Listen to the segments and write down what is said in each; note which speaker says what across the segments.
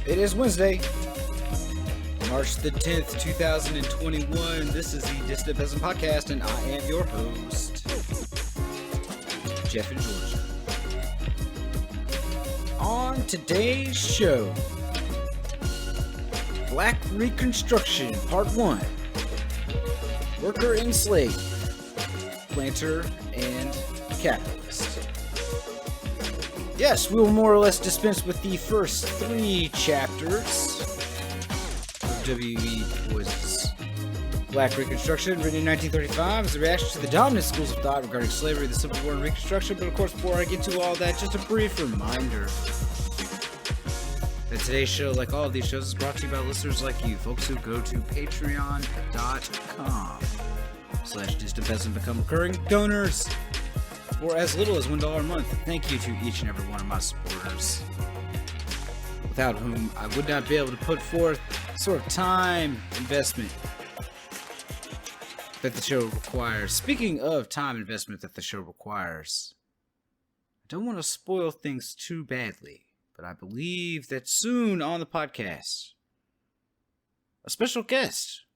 Speaker 1: It is Wednesday, March the 10th, 2021. This is the Distant Peasant Podcast, and I am your host, Jeff in Georgia. On today's show, Black Reconstruction, Part 1. Worker and slave, planter and capitalist. Yes, we will more or less dispense with the first 3 chapters of W.E. Boyce's Black Reconstruction, written in 1935, as a reaction to the dominant schools of thought regarding slavery, the Civil War, and Reconstruction. But of course, before I get to all that, just a brief reminder that today's show, like all of these shows, is brought to you by listeners like you, folks who go to patreon.com/Distant Peasant, become recurring donors for as little as $1 a month. Thank you to each and every one of my supporters, without whom I would not be able to put forth the sort of time investment that the show requires. Speaking of time investment that the show requires, I don't want to spoil things too badly, but I believe that soon on the podcast, a special guest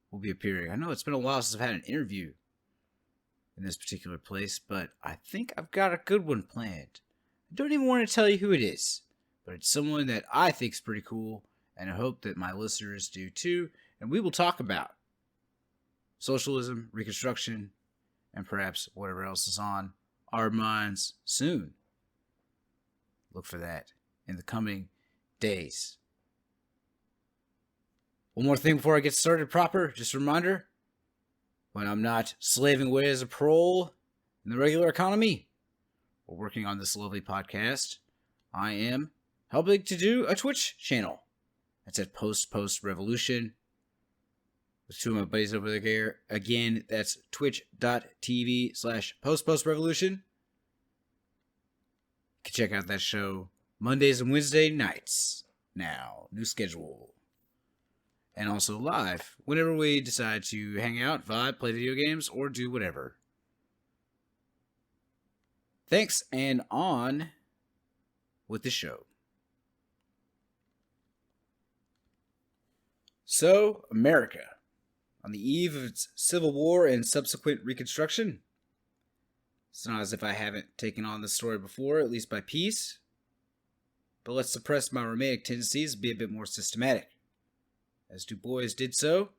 Speaker 1: will be appearing. I know it's been a while since I've had an interview in this particular place, but I think I've got a good one planned. I don't even want to tell you who it is, but it's someone that I think is pretty cool, and I hope that my listeners do too, and we will talk about socialism, Reconstruction, and perhaps whatever else is on our minds soon. Look for that in the coming days. One more thing before I get started proper, just a reminder, when I'm not slaving away as a prole in the regular economy, or working on this lovely podcast, I am helping to do a Twitch channel. That's at Post Revolution with 2 of my buddies over there. Again, that's twitch.tv/Post Revolution. You can check out that show Mondays and Wednesday nights. Now, new schedule. And also live whenever we decide to hang out, vibe, play video games, or do whatever. Thanks, and on with the show. So, America, on the eve of its Civil War and subsequent Reconstruction. It's not as if I haven't taken on this story before, at least by piece. But let's suppress my romantic tendencies and be a bit more systematic, as Du Bois did so,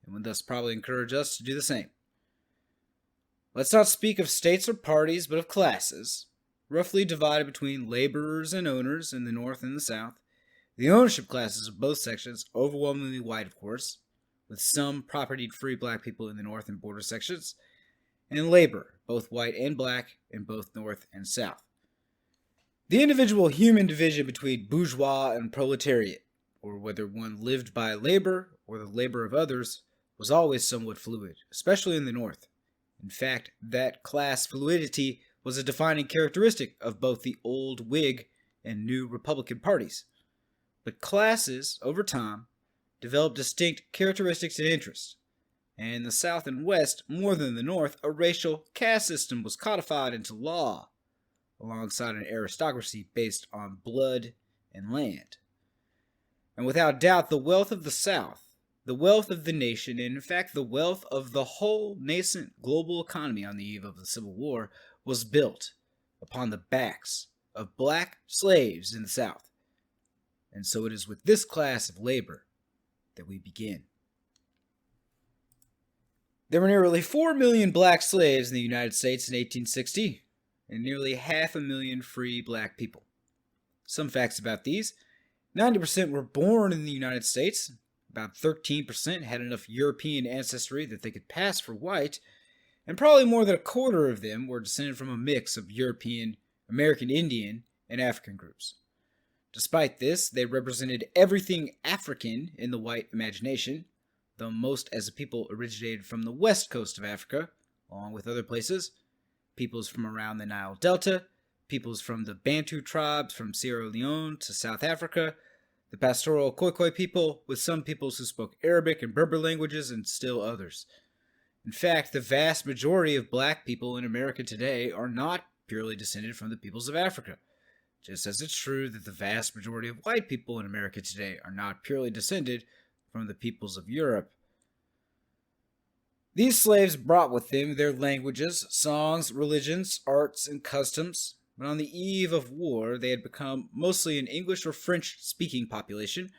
Speaker 1: and would thus probably encourage us to do the same. Let's not speak of states or parties, but of classes, roughly divided between laborers and owners in the North and the South. The ownership classes of both sections, overwhelmingly white of course, with some property-free black people in the North and border sections, and labor, both white and black, in both North and South. The individual human division between bourgeois and proletariat, or whether one lived by labor or the labor of others, was always somewhat fluid, especially in the North. In fact, that class fluidity was a defining characteristic of both the old Whig and new Republican parties. But classes, over time, developed distinct characteristics and interests. And in the South and West, more than the North, a racial caste system was codified into law, alongside an aristocracy based on blood and land. And without doubt, the wealth of the South, the wealth of the nation, and in fact the wealth of the whole nascent global economy on the eve of the Civil War, was built upon the backs of black slaves in the South. And so it is with this class of labor that we begin. There were nearly 4 million black slaves in the United States in 1860, and nearly 500,000 free black people. Some facts about these: 90% were born in the United States, about 13% had enough European ancestry that they could pass for white, and probably more than a quarter of them were descended from a mix of European, American Indian, and African groups. Despite this, they represented everything African in the white imagination, though most as a people originated from the west coast of Africa, along with other places, peoples from around the Nile Delta, peoples from the Bantu tribes from Sierra Leone to South Africa, the pastoral Khoikhoi people, with some peoples who spoke Arabic and Berber languages, and still others. In fact, the vast majority of black people in America today are not purely descended from the peoples of Africa. just as it's true that the vast majority of white people in America today are not purely descended from the peoples of Europe. These slaves brought with them their languages, songs, religions, arts, and customs, but on the eve of war they had become mostly an English or French-speaking population,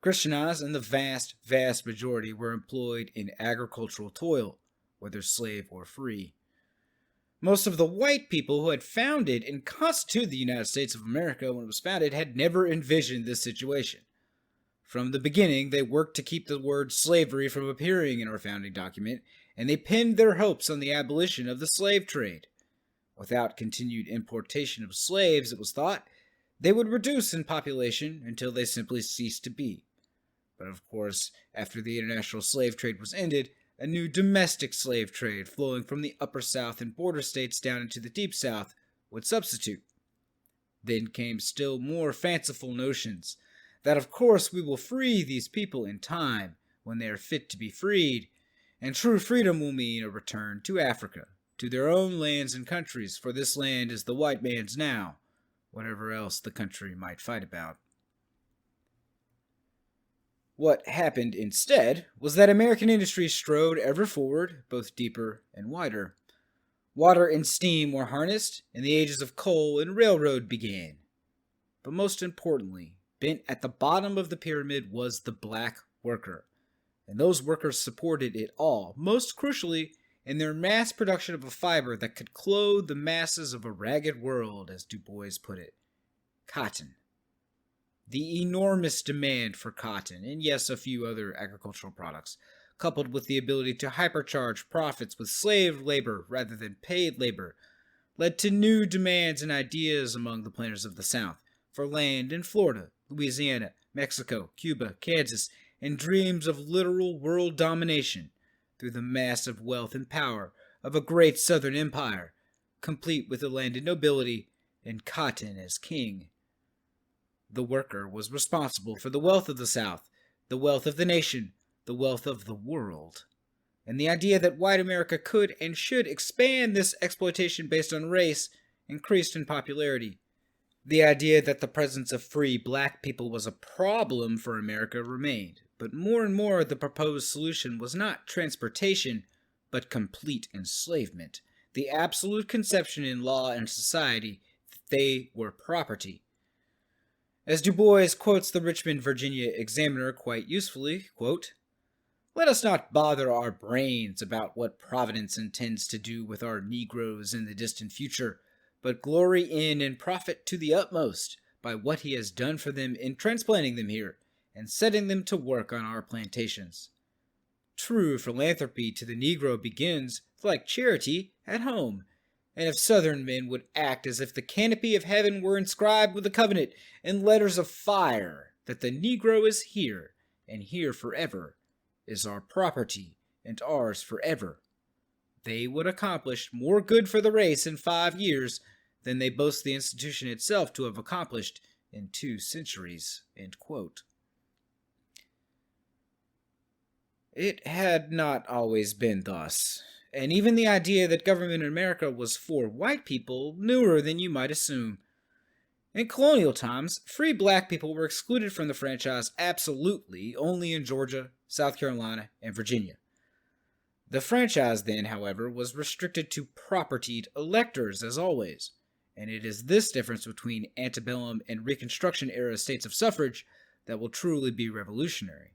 Speaker 1: Christianized, and the vast majority were employed in agricultural toil, whether slave or free. Most of the white people who had founded and constituted the United States of America when it was founded had never envisioned this situation. From the beginning, they worked to keep the word slavery from appearing in our founding document, and they pinned their hopes on the abolition of the slave trade. Without continued importation of slaves, it was thought, they would reduce in population until they simply ceased to be. But of course, after the international slave trade was ended, a new domestic slave trade flowing from the upper South and border states down into the deep South would substitute. Then came still more fanciful notions that of course we will free these people in time when they are fit to be freed, and true freedom will mean a return to Africa, to their own lands and countries, for this land is the white man's now, whatever else the country might fight about. What happened instead was that American industry strode ever forward, both deeper and wider. Water and steam were harnessed, and the ages of coal and railroad began. But most importantly, bent at the bottom of the pyramid was the black worker, and those workers supported it all, most crucially, in their mass production of a fiber that could clothe the masses of a ragged world, as Du Bois put it: cotton. The enormous demand for cotton, and yes, a few other agricultural products, coupled with the ability to hypercharge profits with slave labor rather than paid labor, led to new demands and ideas among the planters of the South for land in Florida, Louisiana, Mexico, Cuba, Kansas, and dreams of literal world domination through the massive wealth and power of a great southern empire, complete with a landed nobility and cotton as king. The worker was responsible for the wealth of the South, the wealth of the nation, the wealth of the world. And the idea that white America could and should expand this exploitation based on race increased in popularity. The idea that the presence of free black people was a problem for America remained, but more and more the proposed solution was not transportation, but complete enslavement, the absolute conception in law and society that they were property. As Du Bois quotes the Richmond, Virginia Examiner quite usefully, quote, "Let us not bother our brains about what Providence intends to do with our Negroes in the distant future, but glory in and profit to the utmost by what he has done for them in transplanting them here and setting them to work on our plantations. True philanthropy to the Negro begins, like charity, at home, and if Southern men would act as if the canopy of heaven were inscribed with a covenant in letters of fire that the Negro is here, and here forever, is our property, and ours forever, they would accomplish more good for the race in 5 years than they boast the institution itself to have accomplished in 2 centuries." End quote. It had not always been thus, and even the idea that government in America was for white people newer than you might assume. In colonial times, free black people were excluded from the franchise absolutely only in Georgia, South Carolina, and Virginia. The franchise then, however, was restricted to propertied electors as always, and it is this difference between antebellum and Reconstruction era states of suffrage that will truly be revolutionary.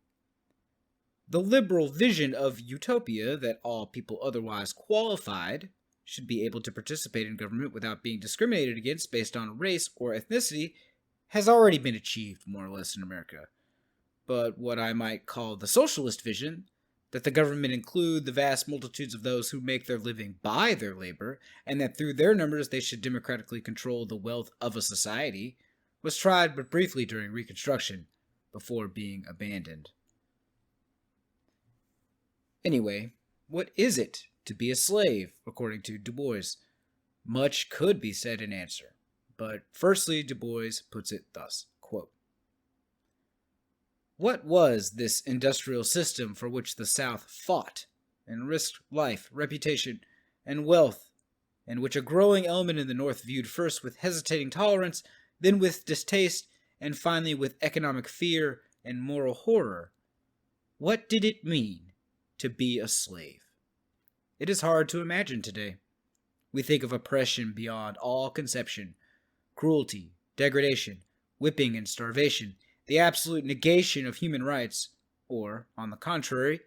Speaker 1: The liberal vision of utopia that all people otherwise qualified should be able to participate in government without being discriminated against based on race or ethnicity has already been achieved more or less in America. But what I might call the socialist vision, that the government include the vast multitudes of those who make their living by their labor, and that through their numbers they should democratically control the wealth of a society, was tried but briefly during Reconstruction, before being abandoned. Anyway, what is it to be a slave, according to Du Bois? Much could be said in answer, but firstly Du Bois puts it thus, quote, "What was this industrial system for which the South fought and risked life, reputation, and wealth, and which a growing element in the North viewed first with hesitating tolerance, then with distaste, and finally with economic fear and moral horror. What did it mean to be a slave? It is hard to imagine today. We think of oppression beyond all conception, cruelty, degradation, whipping and starvation, the absolute negation of human rights, or, on the contrary,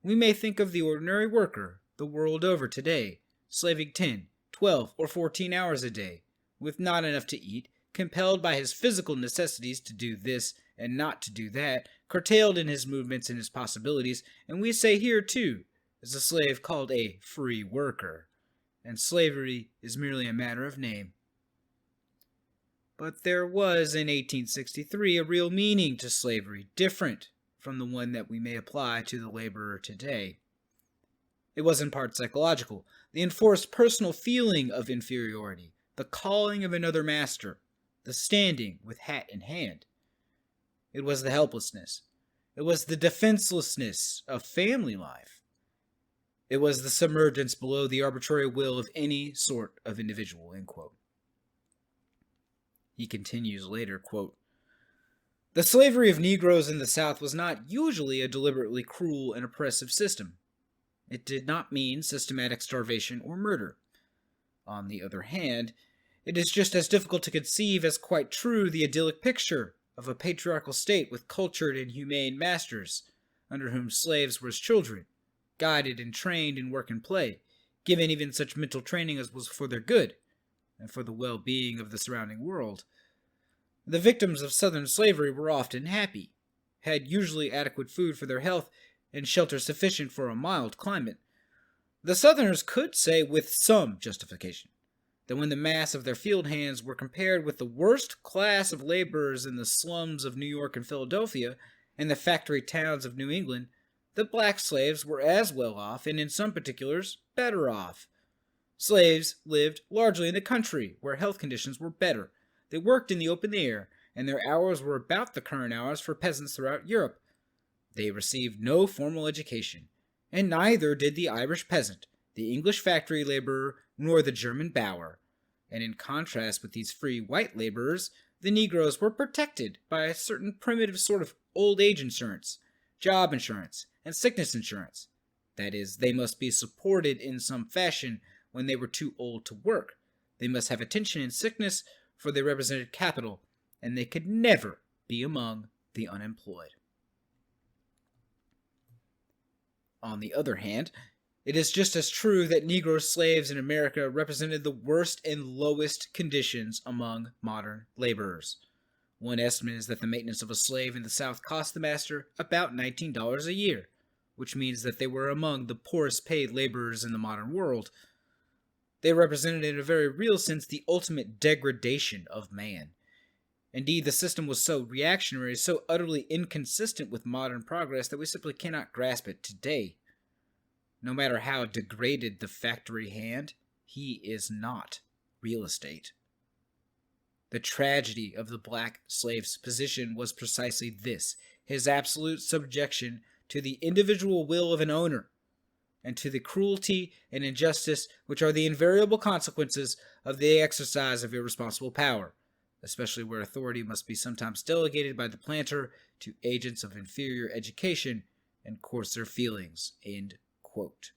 Speaker 1: we may think of the ordinary worker the world over today, slaving 10, 12, or 14 hours a day, with not enough to eat, compelled by his physical necessities to do this and not to do that, curtailed in his movements and his possibilities, and we say here, too, is a slave called a free worker, and slavery is merely a matter of name. But there was, in 1863, a real meaning to slavery, different from the one that we may apply to the laborer today. It was in part psychological, the enforced personal feeling of inferiority, the calling of another master, the standing with hat in hand. It was the helplessness. It was the defenselessness of family life. It was the submergence below the arbitrary will of any sort of individual, end quote. He continues later, quote, "The slavery of Negroes in the South was not usually a deliberately cruel and oppressive system. It did not mean systematic starvation or murder. On the other hand, it is just as difficult to conceive as quite true the idyllic picture of a patriarchal state with cultured and humane masters, under whom slaves were as children, guided and trained in work and play, given even such mental training as was for their good, and for the well-being of the surrounding world. The victims of Southern slavery were often happy, had usually adequate food for their health, and shelter sufficient for a mild climate. The Southerners could say with some justification that when the mass of their field hands were compared with the worst class of laborers in the slums of New York and Philadelphia and the factory towns of New England, the black slaves were as well off, and in some particulars better off. Slaves lived largely in the country, where health conditions were better. They worked in the open air, and their hours were about the current hours for peasants throughout Europe. They received no formal education, and neither did the Irish peasant, the English factory laborer, nor the German bower. And in contrast with these free white laborers, the Negroes were protected by a certain primitive sort of old age insurance, job insurance, and sickness insurance. That is, they must be supported in some fashion when they were too old to work. They must have attention in sickness, for they represented capital, and they could never be among the unemployed. On the other hand, it is just as true that Negro slaves in America represented the worst and lowest conditions among modern laborers. One estimate is that the maintenance of a slave in the South cost the master about $19 a year, which means that they were among the poorest paid laborers in the modern world. They represented in a very real sense the ultimate degradation of man. Indeed, the system was so reactionary, so utterly inconsistent with modern progress that we simply cannot grasp it today. No matter how degraded the factory hand, he is not real estate. The tragedy of the black slave's position was precisely this: his absolute subjection to the individual will of an owner, and to the cruelty and injustice which are the invariable consequences of the exercise of irresponsible power, especially where authority must be sometimes delegated by the planter to agents of inferior education and coarser feelings. End quote.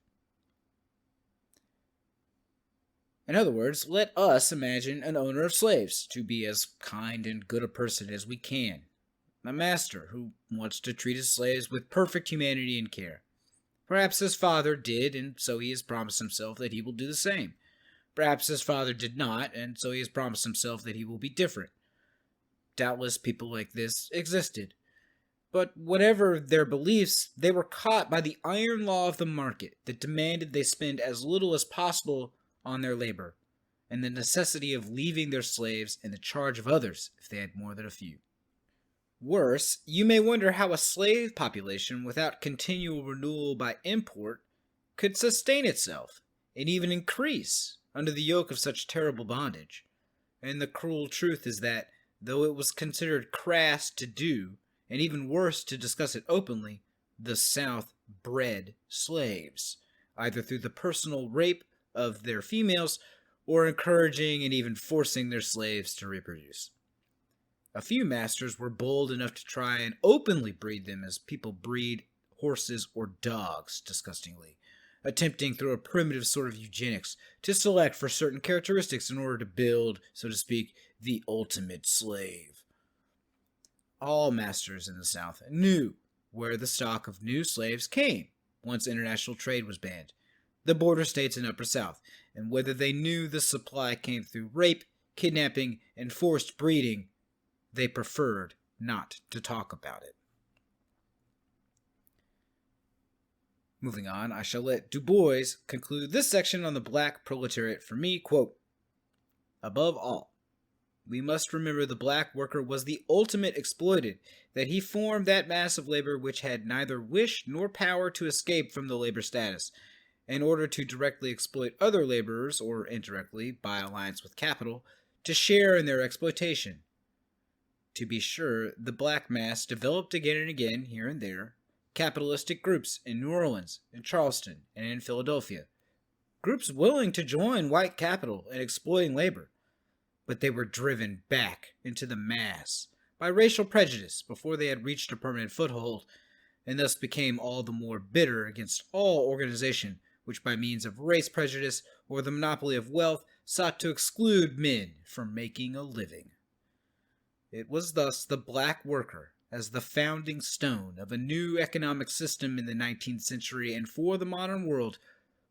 Speaker 1: In other words, let us imagine an owner of slaves to be as kind and good a person as we can, a master who wants to treat his slaves with perfect humanity and care. Perhaps his father did, and so he has promised himself that he will do the same. Perhaps his father did not, and so he has promised himself that he will be different. Doubtless people like this existed. But whatever their beliefs, they were caught by the iron law of the market that demanded they spend as little as possible on their labor, and the necessity of leaving their slaves in the charge of others if they had more than a few. Worse, you may wonder how a slave population without continual renewal by import could sustain itself, and even increase, under the yoke of such terrible bondage. And the cruel truth is that, though it was considered crass to do, and even worse to discuss it openly, the South bred slaves, either through the personal rape of their females, or encouraging and even forcing their slaves to reproduce. A few masters were bold enough to try and openly breed them as people breed horses or dogs, disgustingly, attempting through a primitive sort of eugenics to select for certain characteristics in order to build, so to speak, the ultimate slave. All masters in the South knew where the stock of new slaves came once international trade was banned, the border states and Upper South, and whether they knew the supply came through rape, kidnapping, and forced breeding, they preferred not to talk about it. Moving on, I shall let Du Bois conclude this section on the black proletariat for me, quote, "Above all, we must remember the black worker was the ultimate exploited, that he formed that mass of labor which had neither wish nor power to escape from the labor status, in order to directly exploit other laborers, or indirectly, by alliance with capital, to share in their exploitation. To be sure, the black mass developed again and again, here and there, capitalistic groups in New Orleans, in Charleston, and in Philadelphia, groups willing to join white capital in exploiting labor, but they were driven back into the mass by racial prejudice before they had reached a permanent foothold, and thus became all the more bitter against all organization which by means of race prejudice or the monopoly of wealth sought to exclude men from making a living. It was thus the black worker, as the founding stone of a new economic system in the 19th century and for the modern world,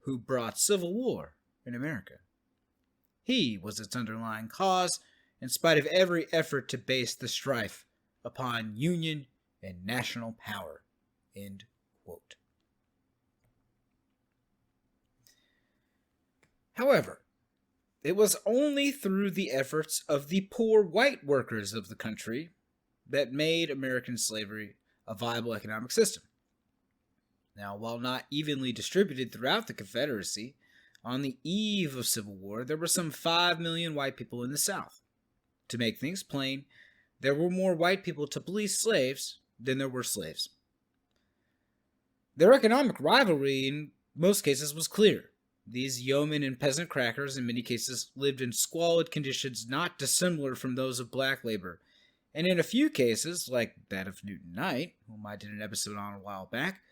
Speaker 1: who brought civil war in America. He was its underlying cause, in spite of every effort to base the strife upon union and national power." End quote. However, it was only through the efforts of the poor white workers of the country that made American slavery a viable economic system. Now, while not evenly distributed throughout the Confederacy, on the eve of Civil War, there were some 5 million white people in the South. To make things plain, there were more white people to police slaves than there were slaves. Their economic rivalry in most cases was clear. These yeomen and peasant crackers in many cases lived in squalid conditions not dissimilar from those of black labor, and in a few cases, like that of Newton Knight, whom I did an episode on a while back,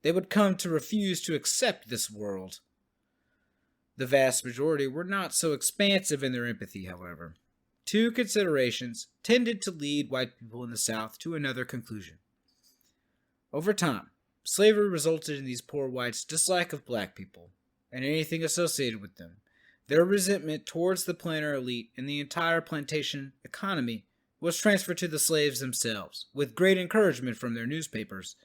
Speaker 1: they would come to refuse to accept this world. The vast majority were not so expansive in their empathy, however. Two considerations tended to lead white people in the South to another conclusion. Over time, slavery resulted in these poor whites' dislike of black people and anything associated with them. Their resentment towards the planter elite and the entire plantation economy was transferred to the slaves themselves, with great encouragement from their newspapers.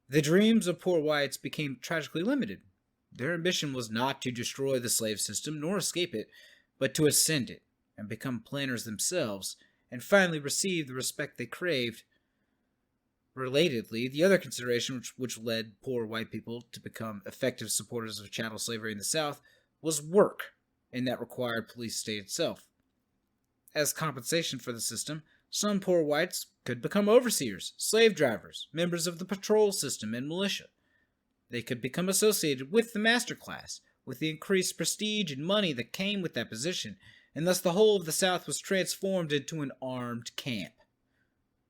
Speaker 1: The dreams of poor whites became tragically limited. Their ambition was not to destroy the slave system nor escape it, but to ascend it and become planters themselves, and finally receive the respect they craved. Relatedly, the other consideration which led poor white people to become effective supporters of chattel slavery in the South was work, and that required police state itself. As compensation for the system, some poor whites could become overseers, slave drivers, members of the patrol system, and militia. They could become associated with the master class, with the increased prestige and money that came with that position, and thus the whole of the South was transformed into an armed camp,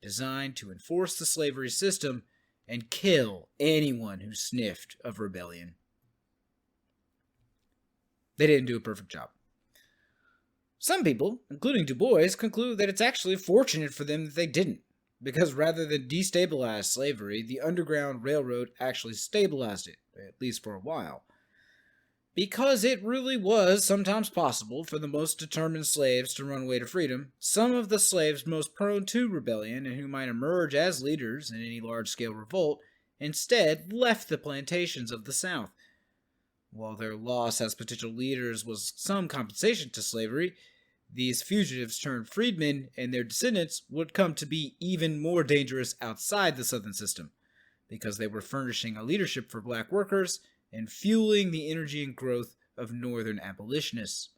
Speaker 1: designed to enforce the slavery system and kill anyone who sniffed of rebellion. They didn't do a perfect job. Some people, including Du Bois, conclude that it's actually fortunate for them that they didn't, because rather than destabilize slavery, the Underground Railroad actually stabilized it, at least for a while. Because it really was sometimes possible for the most determined slaves to run away to freedom, some of the slaves most prone to rebellion and who might emerge as leaders in any large-scale revolt instead left the plantations of the South. While their loss as potential leaders was some compensation to slavery, these fugitives turned freedmen and their descendants would come to be even more dangerous outside the Southern system, because they were furnishing a leadership for black workers and fueling the energy and growth of Northern abolitionists.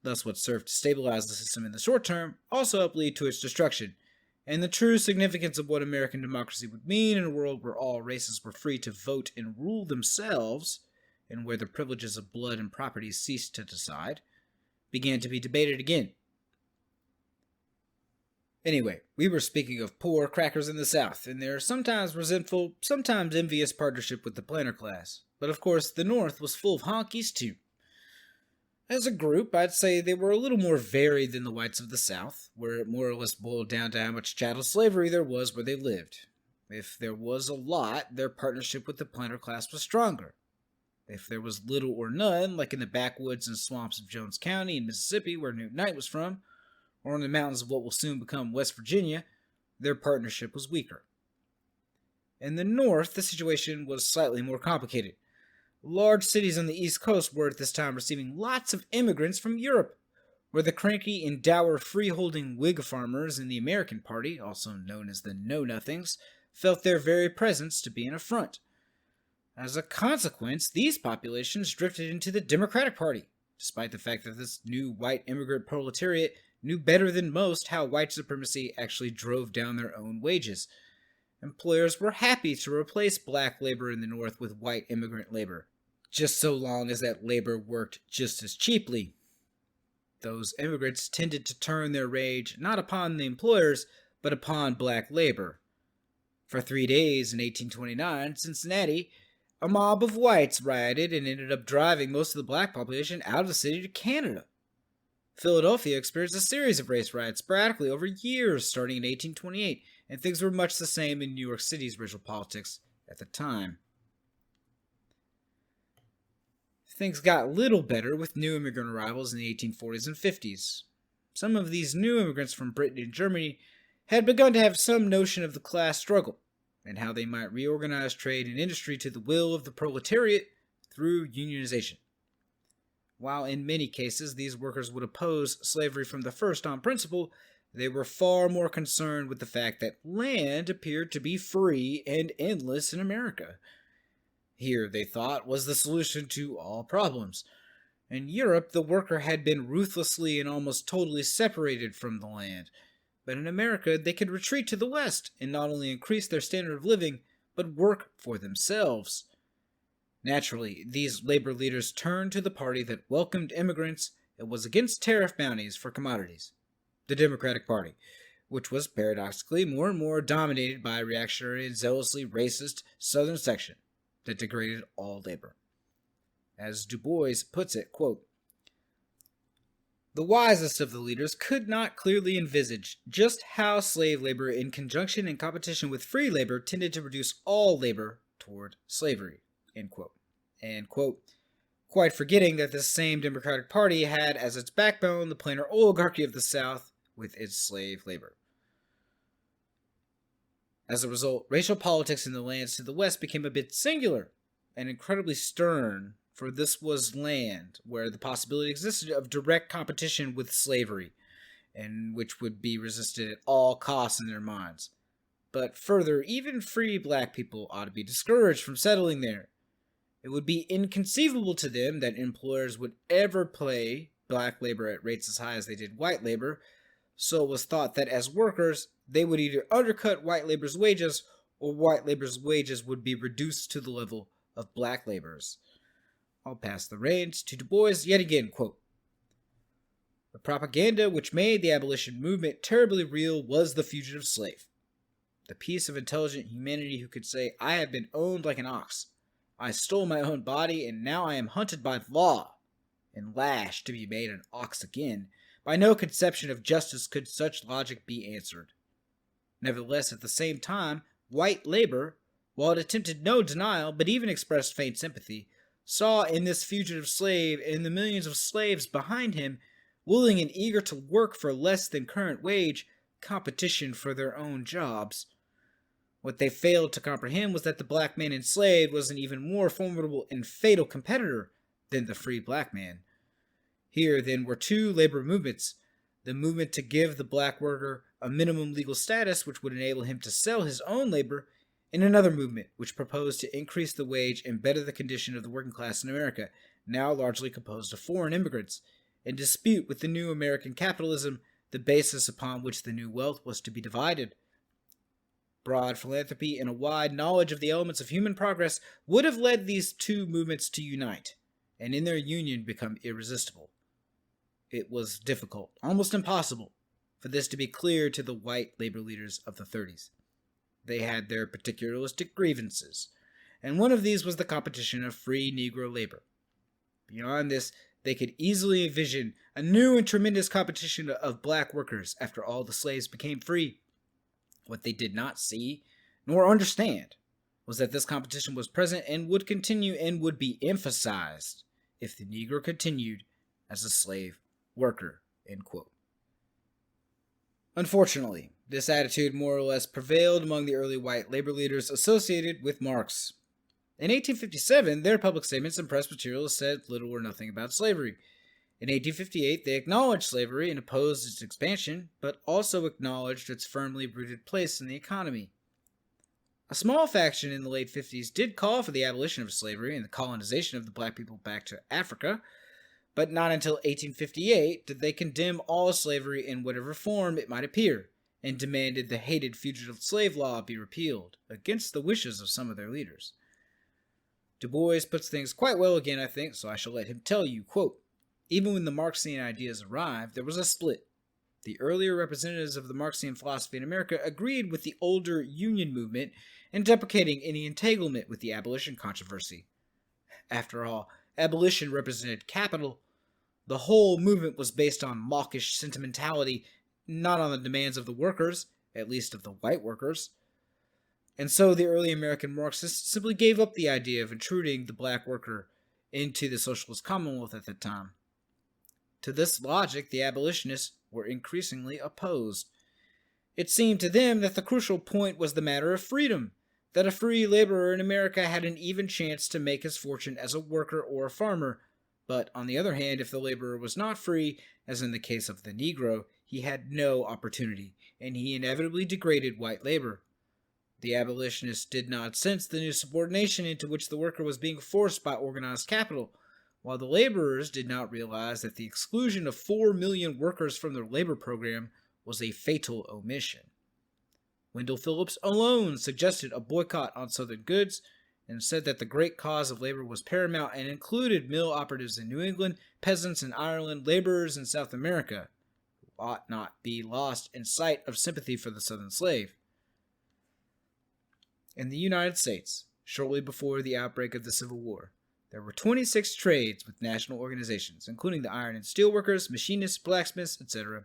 Speaker 1: Thus, what served to stabilize the system in the short term also helped lead to its destruction, and the true significance of what American democracy would mean in a world where all races were free to vote and rule themselves, and where the privileges of blood and property ceased to decide, began to be debated again. Anyway, we were speaking of poor crackers in the South, and their sometimes resentful, sometimes envious partnership with the planter class. But of course, the North was full of honkies too. As a group, I'd say they were a little more varied than the whites of the South, where it more or less boiled down to how much chattel slavery there was where they lived. If there was a lot, their partnership with the planter class was stronger. If there was little or none, like in the backwoods and swamps of Jones County in Mississippi, where Newt Knight was from, or in the mountains of what will soon become West Virginia, their partnership was weaker. In the North, the situation was slightly more complicated. Large cities on the East Coast were at this time receiving lots of immigrants from Europe, where the cranky and dour freeholding Whig farmers in the American Party, also known as the Know-Nothings, felt their very presence to be an affront. As a consequence, these populations drifted into the Democratic Party, despite the fact that this new white immigrant proletariat knew better than most how white supremacy actually drove down their own wages. Employers were happy to replace black labor in the North with white immigrant labor, just so long as that labor worked just as cheaply. Those immigrants tended to turn their rage not upon the employers, but upon black labor. For 3 days in 1829, Cincinnati, a mob of whites rioted and ended up driving most of the black population out of the city to Canada. Philadelphia experienced a series of race riots sporadically over years, starting in 1828, and things were much the same in New York City's racial politics at the time. Things got little better with new immigrant arrivals in the 1840s and 50s. Some of these new immigrants from Britain and Germany had begun to have some notion of the class struggle, and how they might reorganize trade and industry to the will of the proletariat through unionization. While in many cases these workers would oppose slavery from the first on principle, they were far more concerned with the fact that land appeared to be free and endless in America. Here, they thought, was the solution to all problems. In Europe, the worker had been ruthlessly and almost totally separated from the land. But in America, they could retreat to the West and not only increase their standard of living, but work for themselves. Naturally, these labor leaders turned to the party that welcomed immigrants and was against tariff bounties for commodities, the Democratic Party, which was paradoxically more and more dominated by a reactionary and zealously racist Southern section that degraded all labor. As Du Bois puts it, quote, "The wisest of the leaders could not clearly envisage just how slave labor in conjunction and competition with free labor tended to reduce all labor toward slavery," end quote. And quote, quite forgetting that this same Democratic Party had as its backbone the planter oligarchy of the South with its slave labor. As a result, racial politics in the lands to the West became a bit singular and incredibly stern, for this was land where the possibility existed of direct competition with slavery, and which would be resisted at all costs in their minds. But further, even free black people ought to be discouraged from settling there. It would be inconceivable to them that employers would ever pay black labor at rates as high as they did white labor, so it was thought that as workers, they would either undercut white labor's wages, or white labor's wages would be reduced to the level of black labor's. I'll pass the reins to Du Bois yet again, quote, "The propaganda which made the abolition movement terribly real was the fugitive slave. The piece of intelligent humanity who could say, 'I have been owned like an ox. I stole my own body, and now I am hunted by law, and lashed to be made an ox again.' By no conception of justice could such logic be answered. Nevertheless, at the same time, white labor, while it attempted no denial, but even expressed faint sympathy, saw in this fugitive slave and the millions of slaves behind him, willing and eager to work for less than current wage, competition for their own jobs. What they failed to comprehend was that the black man enslaved was an even more formidable and fatal competitor than the free black man. Here, then, were two labor movements: the movement to give the black worker a minimum legal status which would enable him to sell his own labor, and another movement which proposed to increase the wage and better the condition of the working class in America, now largely composed of foreign immigrants, and dispute with the new American capitalism the basis upon which the new wealth was to be divided. Broad philanthropy and a wide knowledge of the elements of human progress would have led these two movements to unite, and in their union become irresistible. It was difficult, almost impossible, for this to be clear to the white labor leaders of the 30s. They had their particularistic grievances, and one of these was the competition of free Negro labor. Beyond this, they could easily envision a new and tremendous competition of black workers after all the slaves became free. What they did not see nor understand was that this competition was present and would continue and would be emphasized if the Negro continued as a slave worker. End quote. Unfortunately, this attitude more or less prevailed among the early white labor leaders associated with Marx. In 1857, their public statements and press materials said little or nothing about slavery. In 1858, they acknowledged slavery and opposed its expansion, but also acknowledged its firmly rooted place in the economy. A small faction in the late 50s did call for the abolition of slavery and the colonization of the black people back to Africa, but not until 1858 did they condemn all slavery in whatever form it might appear, and demanded the hated fugitive slave law be repealed, against the wishes of some of their leaders. Du Bois puts things quite well again, I think, so I shall let him tell you, quote, "Even when the Marxian ideas arrived, there was a split. The earlier representatives of the Marxian philosophy in America agreed with the older Union movement in deprecating any entanglement with the abolition controversy. After all, abolition represented capital. The whole movement was based on mawkish sentimentality, not on the demands of the workers, at least of the white workers. And so the early American Marxists simply gave up the idea of intruding the black worker into the socialist commonwealth at that time. To this logic, the abolitionists were increasingly opposed. It seemed to them that the crucial point was the matter of freedom, that a free laborer in America had an even chance to make his fortune as a worker or a farmer, but on the other hand, if the laborer was not free, as in the case of the Negro, he had no opportunity, and he inevitably degraded white labor. The abolitionists did not sense the new subordination into which the worker was being forced by organized capital, while the laborers did not realize that the exclusion of 4 million workers from their labor program was a fatal omission. Wendell Phillips alone suggested a boycott on Southern goods and said that the great cause of labor was paramount and included mill operatives in New England, peasants in Ireland, laborers in South America, who ought not be lost in sight of sympathy for the Southern slave. In the United States, shortly before the outbreak of the Civil War, there were 26 trades with national organizations, including the iron and steel workers, machinists, blacksmiths, etc.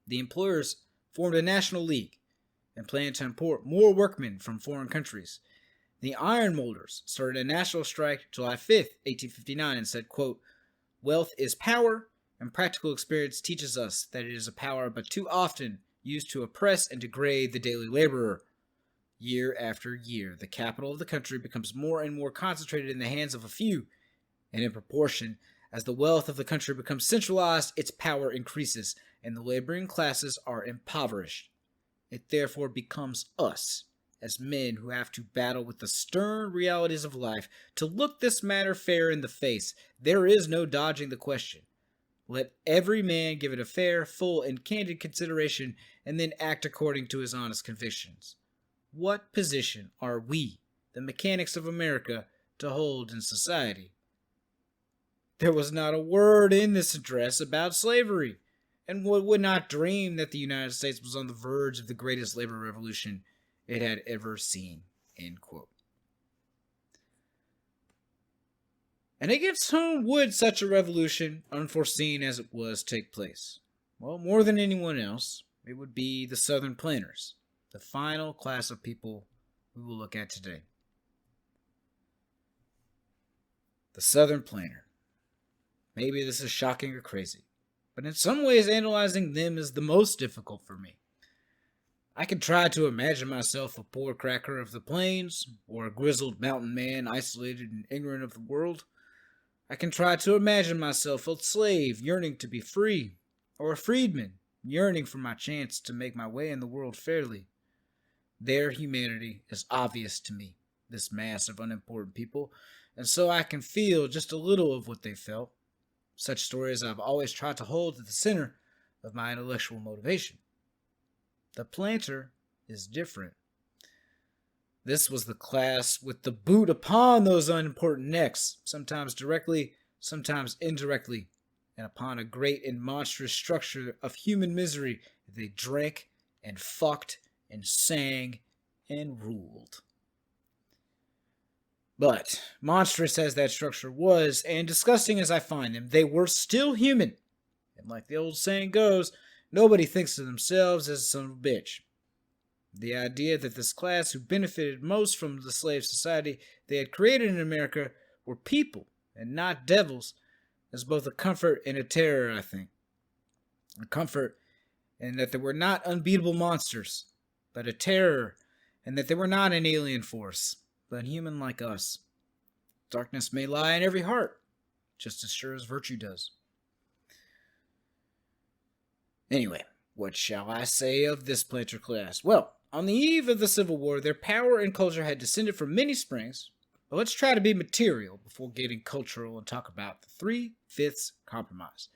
Speaker 1: The employers formed a national league and planned to import more workmen from foreign countries. The iron molders started a national strike July 5, 1859, and said, quote, "Wealth is power, and practical experience teaches us that it is a power but too often used to oppress and degrade the daily laborer. Year after year, the capital of the country becomes more and more concentrated in the hands of a few, and in proportion as the wealth of the country becomes centralized, its power increases, and the laboring classes are impoverished. It therefore becomes us, as men who have to battle with the stern realities of life, to look this matter fair in the face. There is no dodging the question. Let every man give it a fair, full, and candid consideration, and then act according to his honest convictions. What position are we, the mechanics of America, to hold in society?" There was not a word in this address about slavery, and one would not dream that the United States was on the verge of the greatest labor revolution it had ever seen. End quote. And against whom would such a revolution, unforeseen as it was, take place? Well, more than anyone else, it would be the Southern planters, the final class of people we will look at today. The Southern planter. Maybe this is shocking or crazy, but in some ways analyzing them is the most difficult for me. I can try to imagine myself a poor cracker of the plains, or a grizzled mountain man isolated and ignorant of the world. I can try to imagine myself a slave yearning to be free, or a freedman yearning for my chance to make my way in the world fairly. Their humanity is obvious to me, this mass of unimportant people, and so I can feel just a little of what they felt. Such stories I've always tried to hold at the center of my intellectual motivation. The planter is different. This was the class with the boot upon those unimportant necks, sometimes directly, sometimes indirectly, and upon a great and monstrous structure of human misery they drank and fucked and sang and ruled. But, monstrous as that structure was, and disgusting as I find them, they were still human. And like the old saying goes, nobody thinks of themselves as a son of a bitch. The idea that this class who benefited most from the slave society they had created in America were people and not devils is both a comfort and a terror, I think. A comfort in that they were not unbeatable monsters, but a terror in that they were not an alien force, but human like us. Darkness may lie in every heart, just as sure as virtue does. Anyway, what shall I say of this planter class? Well, on the eve of the Civil War, their power and culture had descended from many springs, but let's try to be material before getting cultural and talk about the 3/5 compromise.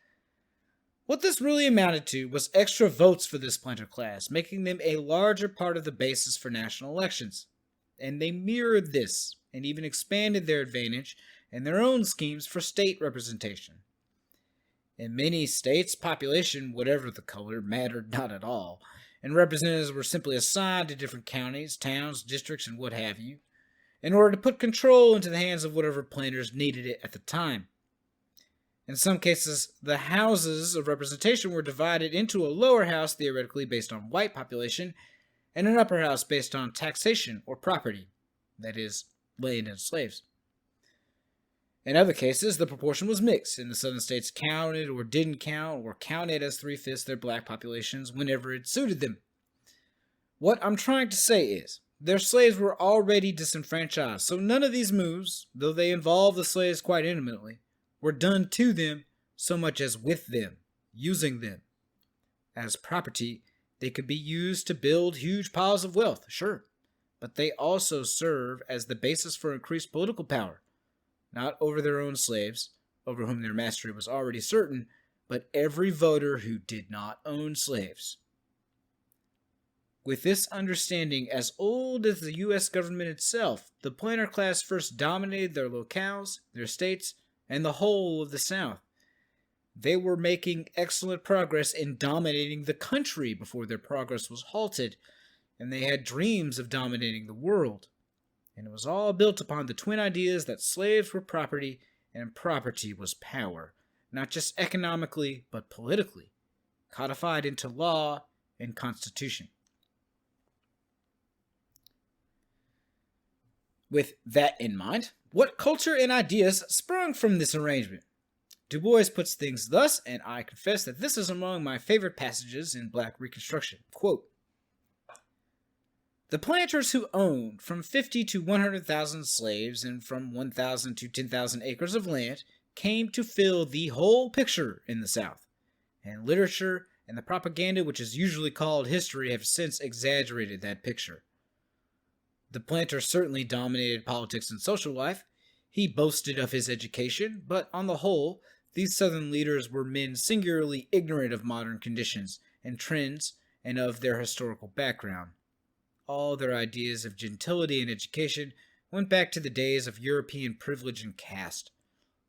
Speaker 1: What this really amounted to was extra votes for this planter class, making them a larger part of the basis for national elections. And they mirrored this, and even expanded their advantage and their own schemes for state representation. In many states, population, whatever the color, mattered not at all, and representatives were simply assigned to different counties, towns, districts, and what have you, in order to put control into the hands of whatever planters needed it at the time. In some cases, the houses of representation were divided into a lower house theoretically based on white population, and an upper house based on taxation or property, that is, land and slaves. In other cases, the proportion was mixed, and the southern states counted or didn't count or counted as 3/5 their black populations whenever it suited them. What I'm trying to say is, their slaves were already disenfranchised, so none of these moves, though they involved the slaves quite intimately, were done to them so much as with them, using them. As property, they could be used to build huge piles of wealth, sure, but they also serve as the basis for increased political power, not over their own slaves, over whom their mastery was already certain, but every voter who did not own slaves. With this understanding as old as the U.S. government itself, the planter class first dominated their locales, their states, and the whole of the South. They were making excellent progress in dominating the country before their progress was halted, and they had dreams of dominating the world. And it was all built upon the twin ideas that slaves were property and property was power, not just economically, but politically, codified into law and constitution. With that in mind, what culture and ideas sprung from this arrangement? Du Bois puts things thus, and I confess that this is among my favorite passages in Black Reconstruction. Quote, "The planters who owned from 50 to 100,000 slaves and from 1,000 to 10,000 acres of land came to fill the whole picture in the South, and literature and the propaganda which is usually called history have since exaggerated that picture. The planter certainly dominated politics and social life. He boasted of his education, but on the whole, these Southern leaders were men singularly ignorant of modern conditions and trends and of their historical background. All their ideas of gentility and education went back to the days of European privilege and caste.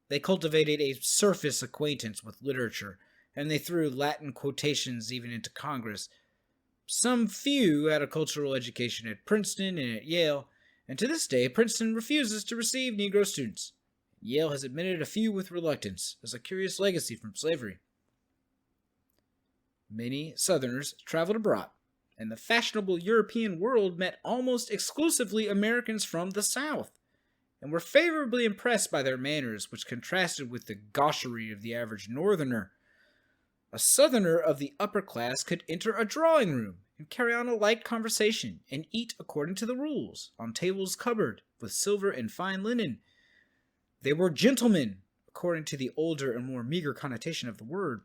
Speaker 1: They cultivated a surface acquaintance with literature, and they threw Latin quotations even into Congress. Some few had a cultural education at Princeton and at Yale, and to this day Princeton refuses to receive Negro students. Yale has admitted a few with reluctance, as a curious legacy from slavery. Many Southerners traveled abroad, and the fashionable European world met almost exclusively Americans from the South, and were favorably impressed by their manners, which contrasted with the gaucherie of the average Northerner. A Southerner of the upper class could enter a drawing room and carry on a light conversation and eat according to the rules, on tables covered with silver and fine linen. They were gentlemen, according to the older and more meager connotation of the word.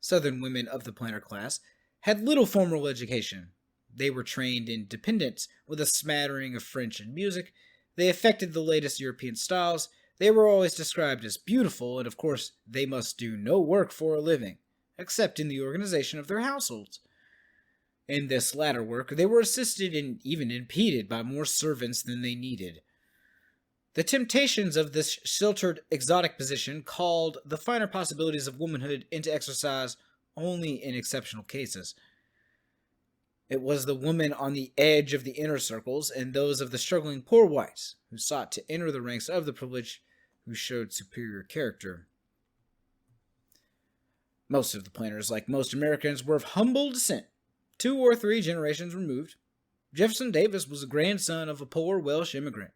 Speaker 1: Southern women of the planter class had little formal education. They were trained in dependence with a smattering of French and music. They affected the latest European styles. They were always described as beautiful, and of course they must do no work for a living, except in the organization of their households. In this latter work, they were assisted and even impeded by more servants than they needed. The temptations of this sheltered, exotic position called the finer possibilities of womanhood into exercise only in exceptional cases. It was the woman on the edge of the inner circles and those of the struggling poor whites who sought to enter the ranks of the privileged who showed superior character. Most of the planters, like most Americans, were of humble descent, 2 or 3 generations removed. Jefferson Davis was a grandson of a poor Welsh immigrant.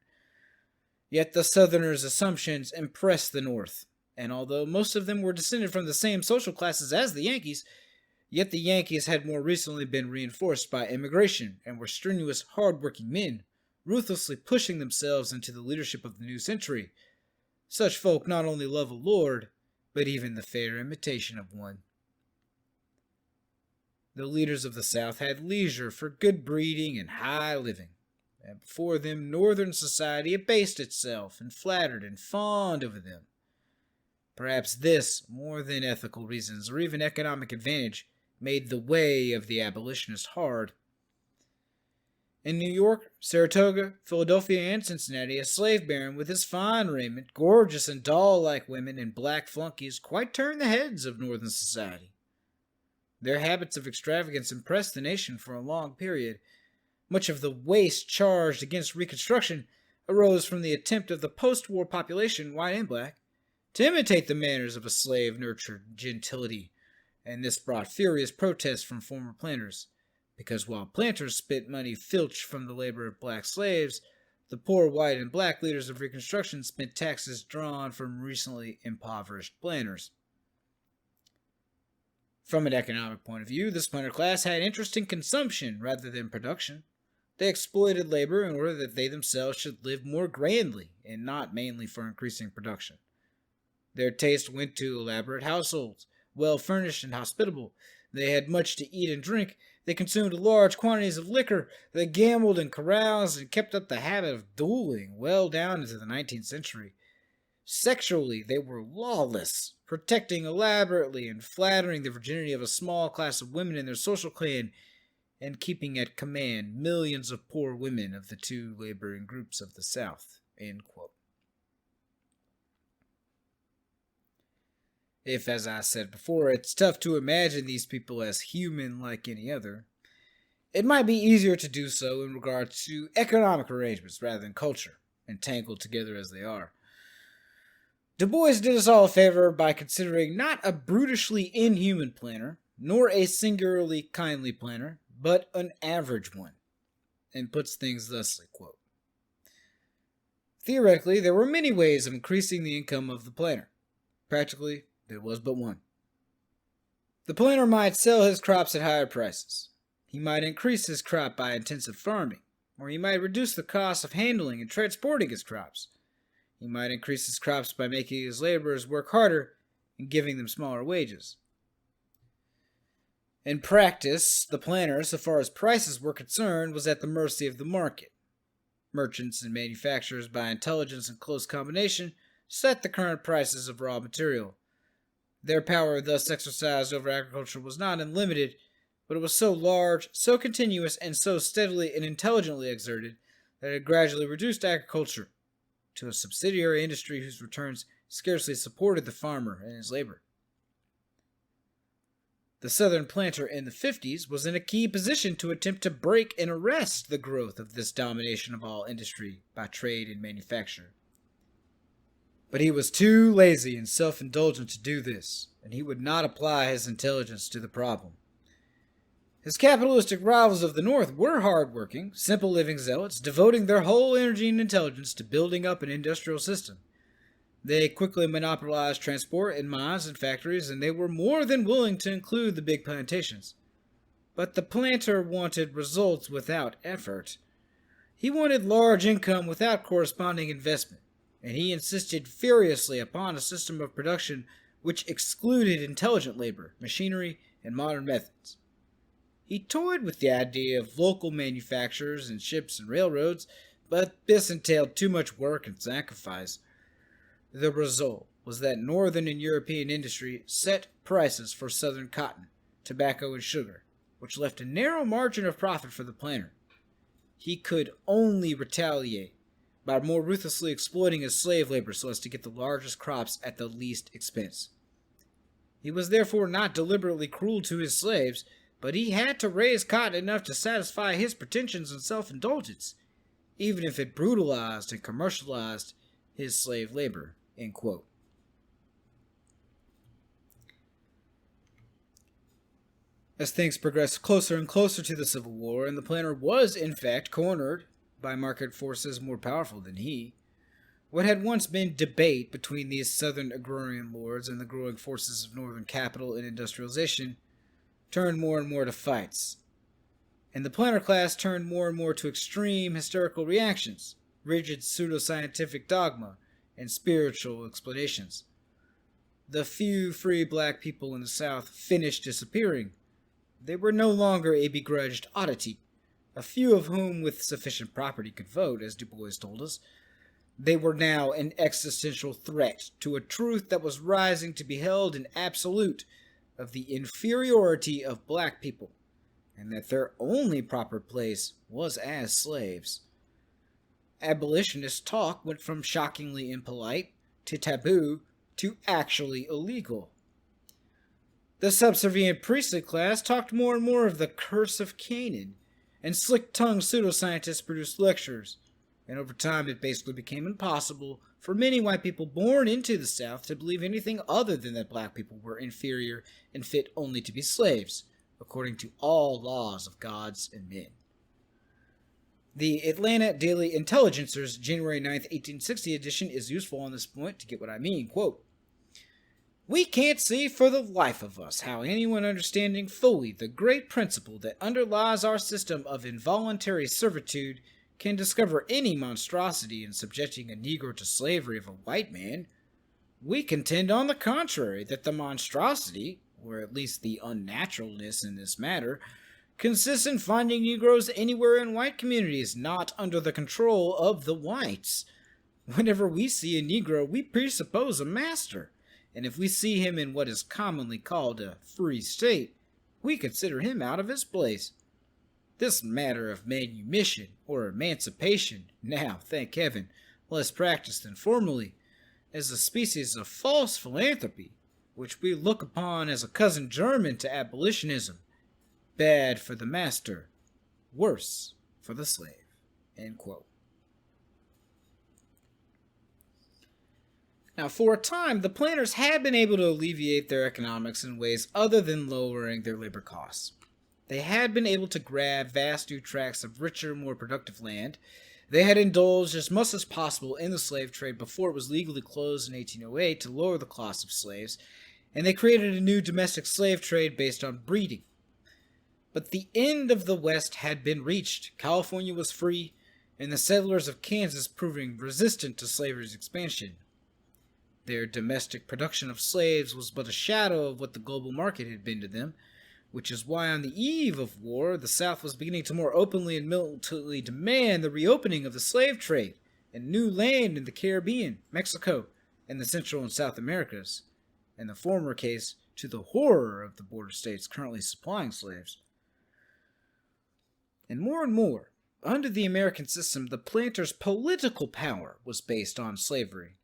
Speaker 1: Yet the Southerners' assumptions impressed the North, and although most of them were descended from the same social classes as the Yankees, yet the Yankees had more recently been reinforced by immigration and were strenuous, hard-working men, ruthlessly pushing themselves into the leadership of the new century. Such folk not only love a lord, but even the fair imitation of one. The leaders of the South had leisure for good breeding and high living, and before them northern society abased itself and flattered and fawned over them. Perhaps this, more than ethical reasons or even economic advantage, made the way of the abolitionist hard. In New York, Saratoga, Philadelphia, and Cincinnati, a slave baron with his fine raiment, gorgeous and doll-like women, and black flunkies quite turned the heads of northern society. Their habits of extravagance impressed the nation for a long period. Much of the waste charged against Reconstruction arose from the attempt of the post-war population, white and black, to imitate the manners of a slave-nurtured gentility, and this brought furious protests from former planters, because while planters spent money filched from the labor of black slaves, the poor white and black leaders of Reconstruction spent taxes drawn from recently impoverished planters. From an economic point of view, this planter class had interest in consumption rather than production. They exploited labor in order that they themselves should live more grandly and not mainly for increasing production. Their taste went to elaborate households, well furnished and hospitable. They had much to eat and drink. They consumed large quantities of liquor. They gambled and caroused and kept up the habit of dueling well down into the 19th century. Sexually, they were lawless, protecting elaborately and flattering the virginity of a small class of women in their social clan, and keeping at command millions of poor women of the 2 laboring groups of the South." End quote. If, as I said before, it's tough to imagine these people as human like any other, it might be easier to do so in regard to economic arrangements rather than culture, entangled together as they are. Du Bois did us all a favor by considering not a brutishly inhuman planter, nor a singularly kindly planter, but an average one, and puts things thusly, quote, "Theoretically, there were many ways of increasing the income of the planter. Practically, there was but one. The planter might sell his crops at higher prices. He might increase his crop by intensive farming, or he might reduce the cost of handling and transporting his crops. He might increase his crops by making his laborers work harder and giving them smaller wages. In practice, the planter, so far as prices were concerned, was at the mercy of the market. Merchants and manufacturers, by intelligence and close combination, set the current prices of raw material. Their power thus exercised over agriculture was not unlimited, but it was so large, so continuous, and so steadily and intelligently exerted that it gradually reduced agriculture to a subsidiary industry whose returns scarcely supported the farmer and his labor. The Southern planter in the 50s was in a key position to attempt to break and arrest the growth of this domination of all industry by trade and manufacture. But he was too lazy and self-indulgent to do this, and he would not apply his intelligence to the problem. His capitalistic rivals of the North were hard-working, simple-living zealots, devoting their whole energy and intelligence to building up an industrial system. They quickly monopolized transport in mines and factories, and they were more than willing to include the big plantations. But the planter wanted results without effort. He wanted large income without corresponding investment, and he insisted furiously upon a system of production which excluded intelligent labor, machinery, and modern methods. He toyed with the idea of local manufacturers and ships and railroads, but this entailed too much work and sacrifice. The result was that Northern and European industry set prices for Southern cotton, tobacco, and sugar, which left a narrow margin of profit for the planter. He could only retaliate by more ruthlessly exploiting his slave labor so as to get the largest crops at the least expense. He was therefore not deliberately cruel to his slaves, but he had to raise cotton enough to satisfy his pretensions and self-indulgence, even if it brutalized and commercialized his slave labor." End quote. As things progressed closer and closer to the Civil War, and the planter was, in fact, cornered by market forces more powerful than he, what had once been debate between these southern agrarian lords and the growing forces of northern capital and industrialization turned more and more to fights. And the planter class turned more and more to extreme hysterical reactions, rigid pseudoscientific dogma, and spiritual explanations. The few free black people in the South finished disappearing. They were no longer a begrudged oddity, a few of whom with sufficient property could vote, as Du Bois told us. They were now an existential threat to a truth that was rising to be held in absolute of the inferiority of black people, and that their only proper place was as slaves. Abolitionist talk went from shockingly impolite to taboo to actually illegal. The subservient priestly class talked more and more of the curse of Canaan, and slick-tongued pseudoscientists produced lectures, and over time it basically became impossible for many white people born into the South to believe anything other than that black people were inferior and fit only to be slaves, according to all laws of gods and men. The Atlanta Daily Intelligencer's January 9th, 1860 edition is useful on this point to get what I mean. Quote, "We can't see for the life of us how anyone understanding fully the great principle that underlies our system of involuntary servitude can discover any monstrosity in subjecting a Negro to slavery of a white man. We contend, on the contrary, that the monstrosity, or at least the unnaturalness in this matter, consists in finding Negroes anywhere in white communities not under the control of the whites. Whenever we see a Negro, we presuppose a master, and if we see him in what is commonly called a free state, we consider him out of his place. This matter of manumission or emancipation, now, thank heaven, less practiced than formerly, is a species of false philanthropy, which we look upon as a cousin german to abolitionism, bad for the master, worse for the slave." End quote. Now, for a time, the planters had been able to alleviate their economics in ways other than lowering their labor costs. They had been able to grab vast new tracts of richer, more productive land. They had indulged as much as possible in the slave trade before it was legally closed in 1808 to lower the cost of slaves, and they created a new domestic slave trade based on breeding. But the end of the West had been reached. California was free, and the settlers of Kansas proving resistant to slavery's expansion. Their domestic production of slaves was but a shadow of what the global market had been to them, which is why on the eve of war, the South was beginning to more openly and militantly demand the reopening of the slave trade and new land in the Caribbean, Mexico, and the Central and South Americas, in the former case to the horror of the border states currently supplying slaves. And more, under the American system, the planters' political power was based on slavery.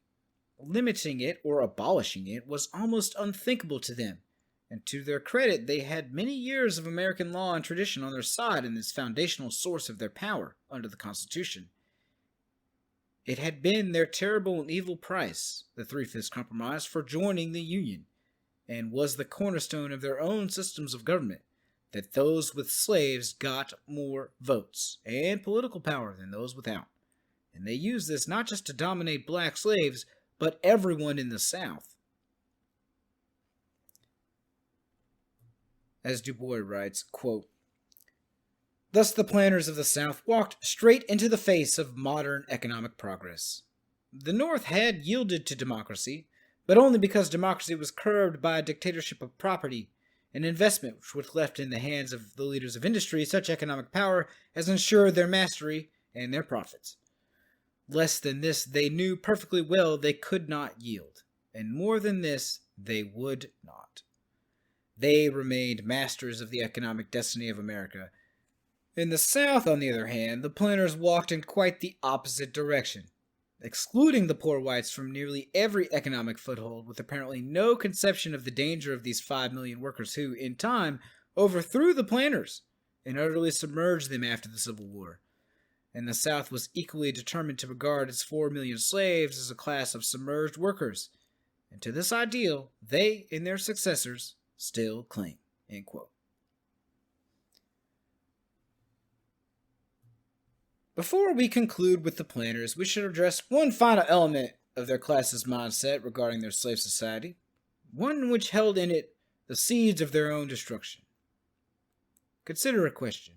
Speaker 1: Limiting it or abolishing it was almost unthinkable to them, and to their credit, they had many years of American law and tradition on their side in this foundational source of their power under the Constitution. It had been their terrible and evil price, the Three-Fifths Compromise, for joining the Union, and was the cornerstone of their own systems of government, that those with slaves got more votes and political power than those without. And they used this not just to dominate black slaves, but everyone in the South. As Du Bois writes, quote, "Thus the planters of the South walked straight into the face of modern economic progress. The North had yielded to democracy, but only because democracy was curbed by a dictatorship of property, an investment which left in the hands of the leaders of industry such economic power as ensured their mastery and their profits. Less than this they knew perfectly well they could not yield, and more than this they would not. They remained masters of the economic destiny of America, In the South, on the other hand, the planters walked in quite the opposite direction, excluding the poor whites from nearly every economic foothold, with apparently no conception of the danger of these 5 million workers who, in time, overthrew the planters and utterly submerged them after the Civil War. And the South was equally determined to regard its 4 million slaves as a class of submerged workers, and to this ideal they and their successors still cling. End quote. Before we conclude with the planters, we should address one final element of their class's mindset regarding their slave society, one which held in it the seeds of their own destruction. Consider a question.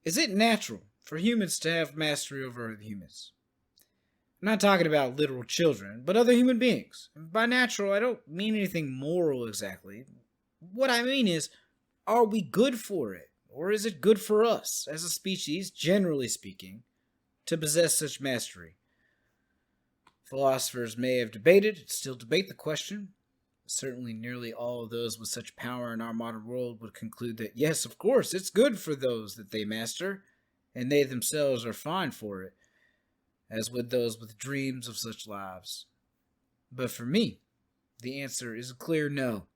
Speaker 1: Is it natural for humans to have mastery over other humans? I'm not talking about literal children, but other human beings. And by natural, I don't mean anything moral exactly. What I mean is, are we good for it? Or is it good for us, as a species, generally speaking, to possess such mastery? Philosophers may have debated, still debate the question. Certainly nearly all of those with such power in our modern world would conclude that, yes, of course, it's good for those that they master, and they themselves are fine for it, as would those with dreams of such lives. But for me, the answer is a clear no.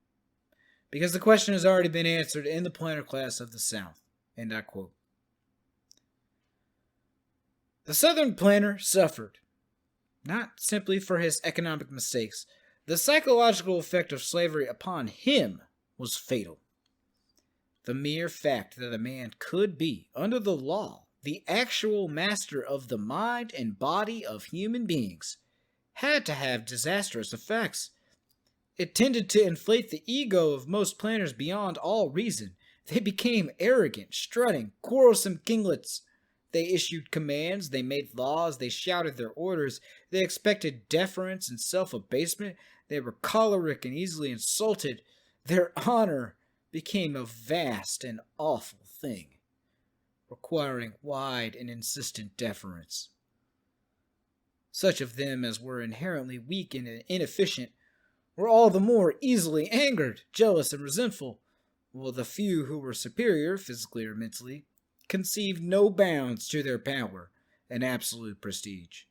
Speaker 1: Because the question has already been answered in the planter class of the South, and I quote, "The Southern planter suffered, not simply for his economic mistakes. The psychological effect of slavery upon him was fatal. The mere fact that a man could be, under the law, the actual master of the mind and body of human beings had to have disastrous effects. It tended to inflate the ego of most planters beyond all reason. They became arrogant, strutting, quarrelsome kinglets. They issued commands, they made laws, they shouted their orders, they expected deference and self-abasement, they were choleric and easily insulted. Their honor became a vast and awful thing, requiring wide and insistent deference. Such of them as were inherently weak and inefficient were all the more easily angered, jealous, and resentful, while the few who were superior, physically or mentally, conceived no bounds to their power and absolute prestige.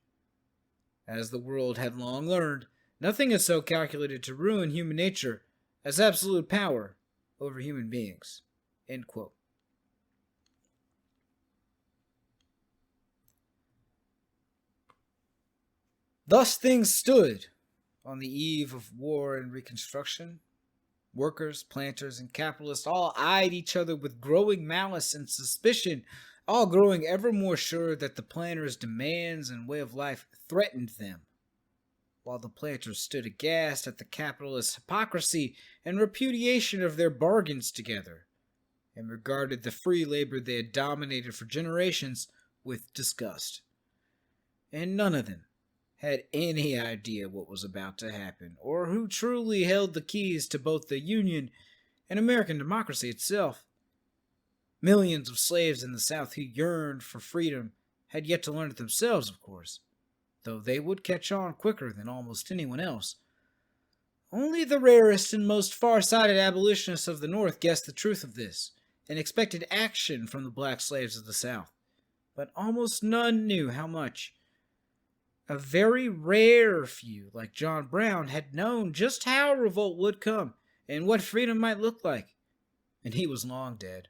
Speaker 1: As the world had long learned, nothing is so calculated to ruin human nature as absolute power over human beings." End quote. Thus things stood on the eve of war and Reconstruction. Workers, planters, and capitalists all eyed each other with growing malice and suspicion, all growing ever more sure that the planters' demands and way of life threatened them, while the planters stood aghast at the capitalists' hypocrisy and repudiation of their bargains together, and regarded the free labor they had dominated for generations with disgust. And none of them had any idea what was about to happen, or who truly held the keys to both the Union and American democracy itself. Millions of slaves in the South who yearned for freedom had yet to learn it themselves, of course, though they would catch on quicker than almost anyone else. Only the rarest and most far-sighted abolitionists of the North guessed the truth of this, and expected action from the black slaves of the South, but almost none knew how much. A very rare few, like John Brown, had known just how revolt would come and what freedom might look like, and he was long dead.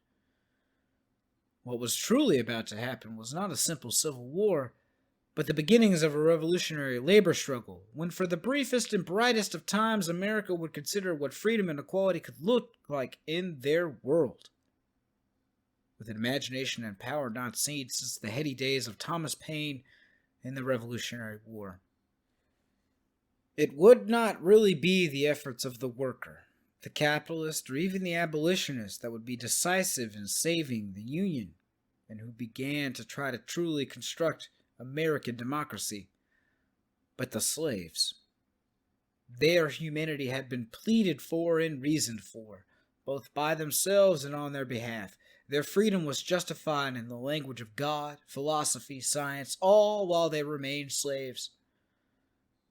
Speaker 1: What was truly about to happen was not a simple civil war, but the beginnings of a revolutionary labor struggle, when for the briefest and brightest of times America would consider what freedom and equality could look like in their world. With an imagination and power not seen since the heady days of Thomas Paine in the Revolutionary War. It would not really be the efforts of the worker, the capitalist, or even the abolitionist that would be decisive in saving the Union, and who began to try to truly construct American democracy, but the slaves. Their humanity had been pleaded for and reasoned for, both by themselves and on their behalf. Their freedom was justified in the language of God, philosophy, science, all while they remained slaves.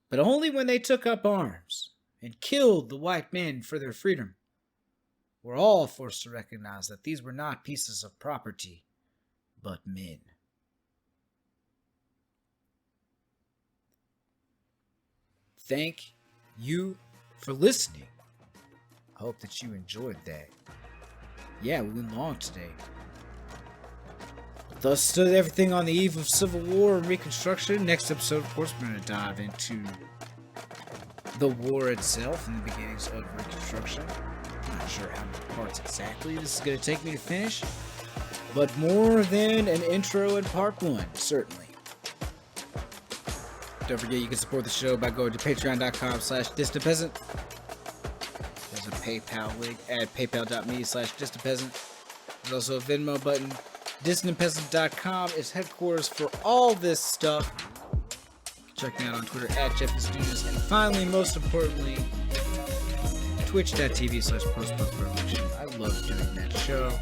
Speaker 1: But only when they took up arms and killed the white men for their freedom were all forced to recognize that these were not pieces of property, but men. Thank you for listening. I hope that you enjoyed that. Yeah, we went long today. Thus stood everything on the eve of Civil War and Reconstruction. Next episode, of course, we're going to dive into the war itself and the beginnings of Reconstruction. I'm not sure how many parts exactly this is going to take me to finish, but more than an intro in part 1, certainly. Don't forget you can support the show by going to patreon.com/distantpeasant. There's a PayPal link at paypal.me/distantpeasant. There's also a Venmo button. Distantpeasant.com is headquarters for all this stuff. Check me out on Twitter at JeffStudios. And finally, most importantly, twitch.tv/postrevolution. I love doing that show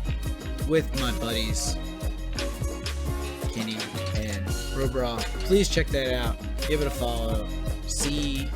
Speaker 1: with my buddies, Kenny and Robra. Please check that out. Give it a follow. See